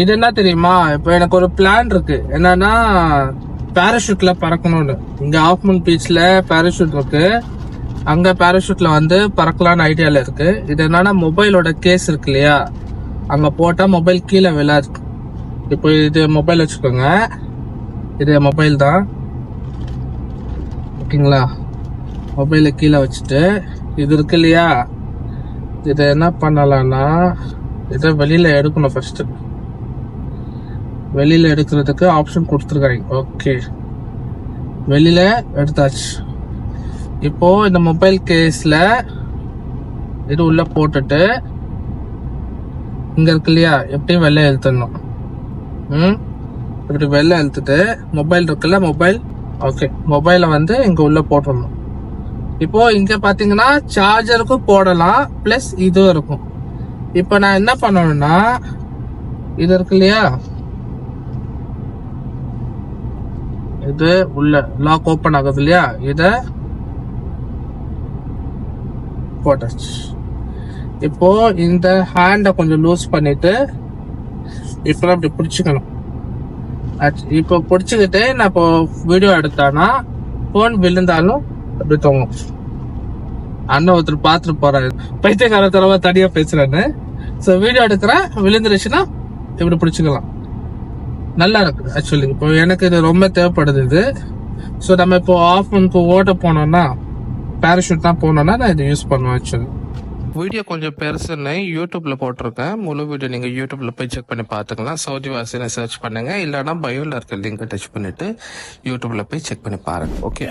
இது என்ன தெரியுமா, இப்ப எனக்கு ஒரு பிளான் இருக்கு. என்னன்னா பாராஷூட்ல பறக்கணும்னு. இங்க ஆஃப்மூன் பீச்ல பாராஷூட் இருக்கு. அங்க பாராஷூட்ல வந்து பறக்கலான்னு ஐடியால இருக்கு. இது என்னன்னா மொபைலோட கேஸ் இருக்கு இல்லையா, அங்க போட்டா மொபைல் கீழே விழாது. இப்போ இது மொபைல் வச்சுக்கோங்க, இது மொபைல் தான் ஓகேங்களா. மொபைல கீழே வச்சுட்டு இது இருக்கு இல்லையா, இதை என்ன பண்ணலாம்னா இதை வெளியில எடுக்கணும். ஃபர்ஸ்ட் வெளியில எடுக்கிறதுக்கு ஆப்ஷன் கொடுத்துருக்காங்க. ஓகே, வெளியில எடுத்தாச்சு. இப்போ இந்த மொபைல் கேஸ்ல இது உள்ள போட்டுட்டு இங்க இருக்கு இல்லையா, எப்படியும் வெளில இழுத்துடணும். இப்படி வெளில இழுத்துட்டு மொபைல் இருக்குல்ல, மொபைல் ஓகே, மொபைலை வந்து இங்க உள்ள போட்டுடணும். இப்போ இங்க பாத்தீங்கன்னா சார்ஜருக்கும் போடலாம், பிளஸ் இதுவும் இருக்கும். இப்போ நான் என்ன பண்ணணும்னா இது இருக்கு இல்லையா, இது உள்ள லாக் ஓபன் ஆகுது இல்லையா, இத போட்டாச்சு. இப்போ இந்த ஹேண்ட கொஞ்சம் லூஸ் பண்ணிட்டு இப்போ அப்படி பிடிச்சிக்கணும். இப்போ பிடிச்சிக்கிட்டு நான் இப்போ வீடியோ எடுத்தானா போன் விழுந்தாலும் அப்படி தோங்கும். அண்ணன் ஒருத்தர் பார்த்துட்டு போறாரு, பைத்தியக்காரத்தனமா தனியா பேசுறேன்னு. ஸோ வீடியோ எடுக்கிறேன், விழுந்துருச்சுன்னா இப்படி பிடிச்சிக்கலாம். நல்லா இருக்கு ஆக்சுவலி. இப்போ எனக்கு இது ரொம்ப தேவைப்படுது இது. ஸோ நம்ம இப்போ ஆஃப்மனுக்கு ஓட்ட போனோம்னா, பேராஷூட் தான் போனோம்னா நான் இதை யூஸ் பண்ணுவேன் ஆக்சுவலி. வீடியோ கொஞ்சம் பெருசுன்னு யூடியூப்ல போட்டிருக்கேன். முழு வீடியோ நீங்க யூடியூப்ல போய் செக் பண்ணி பாத்துக்கலாம். சவுதி வாசினை சர்ச் பண்ணுங்க, இல்லைன்னா பயோல இருக்க லிங்க் டச் பண்ணிட்டு யூடியூப்ல போய் செக் பண்ணி பாருங்க. ஓகே.